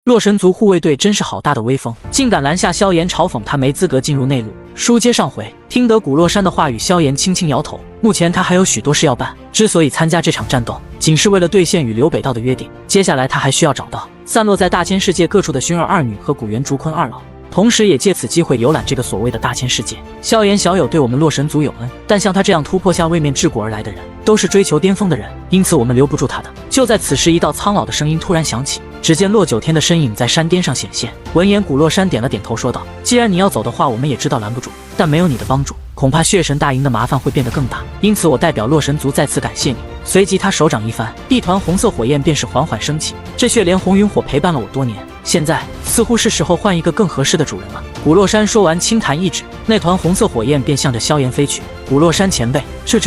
洛神族护卫队真是好大的威风，竟敢拦下萧炎，嘲讽他没资格进入内陆。书接上回，听得古洛山的话语，萧炎轻轻摇头。目前他还有许多事要办，之所以参加这场战斗，仅是为了兑现与刘北道的约定。接下来他还需要找到散落在大千世界各处的薰儿二女和古元竹坤二老。同时也借此机会游览这个所谓的大千世界。萧炎小友对我们洛神族有恩，但像他这样突破下位面治国而来的人，都是追求巅峰的人，因此我们留不住他的。就在此时，一道苍老的声音突然响起，只见洛九天的身影在山巅上显现。闻言，古洛山点了点头，说道：“既然你要走的话，我们也知道拦不住，但没有你的帮助，恐怕血神大营的麻烦会变得更大。因此，我代表洛神族再次感谢你。”随即他手掌一翻，一团红色火焰便是缓缓升起。这血莲红云火陪伴了我多年，现在似乎是时候换一个更合适的主人了。古洛山说完，轻弹一指，那团红色火焰便向着萧炎飞去。古洛山前辈，这……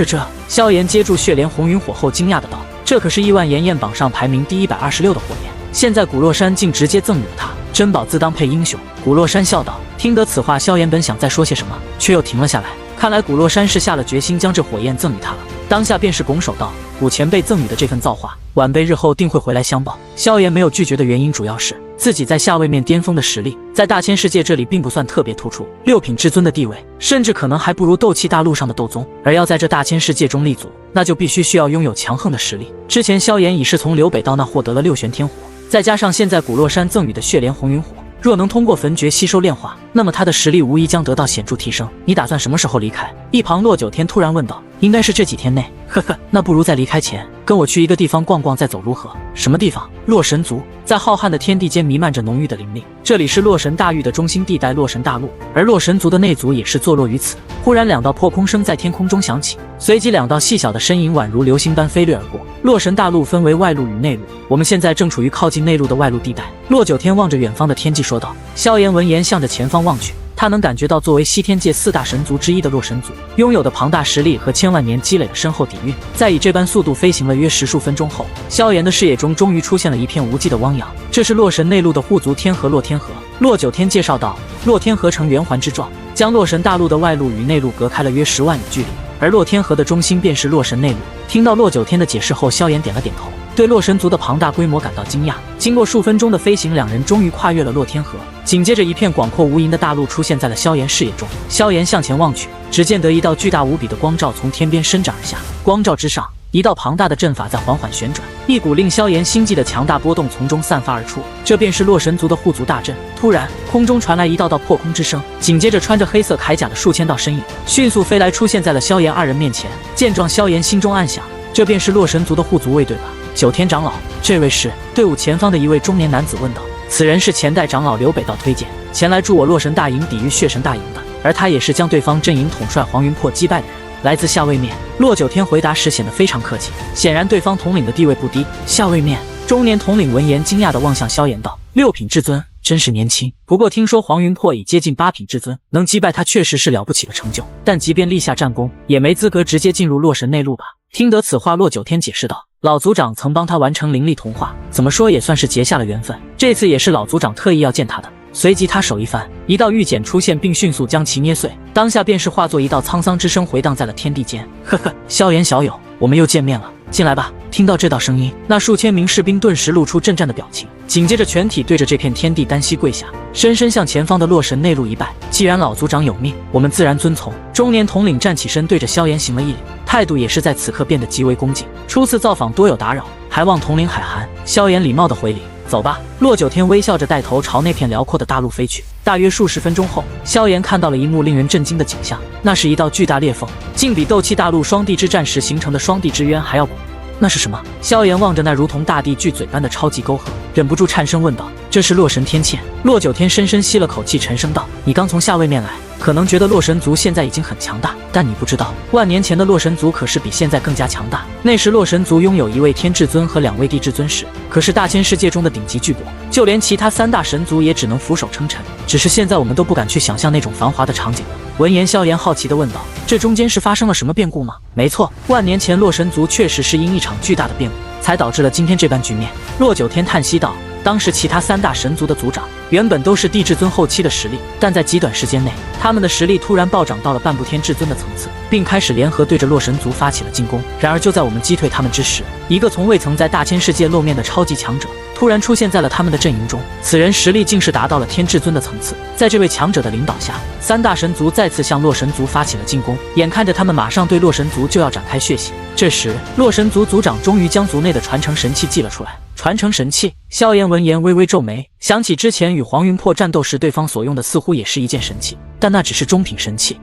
萧炎接住血莲红云火后，惊讶的道：“这可是亿万炎焰榜上排名第126的火焰，现在古洛山竟直接赠予了他，珍宝自当配英雄。”古洛山笑道。听得此话，萧炎本想再说些什么，却又停了下来。看来古洛山是下了决心将这火焰赠予他了。当下便是拱手道：“古前辈赠予的这份造化，晚辈日后定会回来相报。”萧炎没有拒绝的原因，主要是自己在下位面巅峰的实力，在大千世界这里并不算特别突出，6品至尊的地位，甚至可能还不如斗气大陆上的斗宗。而要在这大千世界中立足，那就必须需要拥有强横的实力。之前萧炎已是从刘北道那获得了6玄天火，再加上现在古洛山赠予的血莲红云火，若能通过焚诀吸收炼化，那么他的实力无疑将得到显著提升。你打算什么时候离开？一旁洛九天突然问道。应该是这几天内。呵呵，那不如在离开前跟我去一个地方逛逛再走如何？什么地方？洛神族。在浩瀚的天地间弥漫着浓郁的灵力，这里是洛神大域的中心地带洛神大陆，而洛神族的内族也是坐落于此。忽然2道破空声在天空中响起，随即2道细小的身影宛如流星般飞掠而过。洛神大陆分为外陆与内陆，我们现在正处于靠近内陆的外陆地带。洛九天望着远方的天际说道。萧炎闻言向着前方望去，他能感觉到作为西天界4大神族之一的洛神族拥有的庞大实力和千万年积累的深厚底蕴。在以这般速度飞行了约10数分钟后，萧炎的视野中终于出现了一片无际的汪洋，这是洛神内陆的护族天河洛天河。洛九天介绍道，洛天河呈圆环之状，将洛神大陆的外陆与内陆隔开了约10万里距离，而洛天河的中心便是洛神内陆。听到洛九天的解释后，萧炎点了点头，对洛神族的庞大规模感到惊讶。经过数分钟的飞行，2人终于跨越了洛天河，紧接着一片广阔无垠的大陆出现在了萧炎视野中。萧炎向前望去，只见得一道巨大无比的光照从天边伸展而下，光照之上，一道庞大的阵法在缓缓旋转，一股令萧炎心悸的强大波动从中散发而出，这便是洛神族的护族大阵。突然，空中传来一道道破空之声，紧接着穿着黑色铠甲的数千道身影迅速飞来，出现在了萧炎2人面前。见状，萧炎心中暗想，这便是洛神族的护族卫队吧？九天长老，这位是？队伍前方的一位中年男子问道。此人是前代长老刘北道推荐前来助我洛神大营抵御血神大营的，而他也是将对方阵营统帅黄云破击败的人，来自下位面。洛九天回答时显得非常客气，显然对方统领的地位不低。下位面中年统领闻言惊讶地望向萧炎道：6品至尊，真是年轻。不过听说黄云破已接近8品至尊，能击败他确实是了不起的成就，但即便立下战功，也没资格直接进入洛神内陆吧？听得此话，洛九天解释道：老族长曾帮他完成灵力同化，怎么说也算是结下了缘分，这次也是老族长特意要见他的。随即他手一翻，一道玉简出现，并迅速将其捏碎，当下便是化作一道沧桑之声回荡在了天地间。呵呵，萧炎小友，我们又见面了，进来吧。听到这道声音，那数千名士兵顿时露出阵战的表情，紧接着全体对着这片天地单膝跪下，深深向前方的洛神内陆一拜。既然老族长有命，我们自然遵从。中年统领站起身，对着萧炎行了一礼，态度也是在此刻变得极为恭敬。初次造访多有打扰，还望统领海涵。萧炎礼貌的回礼。走吧。洛九天微笑着带头朝那片辽阔的大陆飞去。大约数十分钟后，萧炎看到了一幕令人震惊的景象，那是一道巨大裂缝，竟比斗气大陆双地之战时形成的双地之渊还要广。那是什么？萧炎望着那如同大地巨嘴般的超级沟壑，忍不住颤声问道。这是洛神天堑。洛九天深深吸了口气，沉声道：你刚从下位面来，可能觉得洛神族现在已经很强大，但你不知道，万年前的洛神族可是比现在更加强大。那时洛神族拥有1位天至尊和2位地至尊时，可是大千世界中的顶级巨擘，就连其他3大神族也只能俯首称臣。只是现在我们都不敢去想象那种繁华的场景了。闻言，萧炎好奇地问道：这中间是发生了什么变故吗？没错，万年前洛神族确实是因一场巨大的变故，才导致了今天这般局面。洛九天叹息道：当时其他3大神族的族长原本都是地至尊后期的实力，但在极短时间内，他们的实力突然暴涨到了半步天至尊的层次，并开始联合对着洛神族发起了进攻。然而就在我们击退他们之时，一个从未曾在大千世界露面的超级强者突然出现在了他们的阵营中。此人实力竟是达到了天至尊的层次。在这位强者的领导下，三大神族再次向洛神族发起了进攻。眼看着他们马上对洛神族就要展开血洗，这时洛神族族长终于将族内的传承神器祭了出来。传承神器，萧炎闻言微微皱眉，想起之前与黄云破战斗时对方所用的似乎也是一件神器，但那只是中品神器，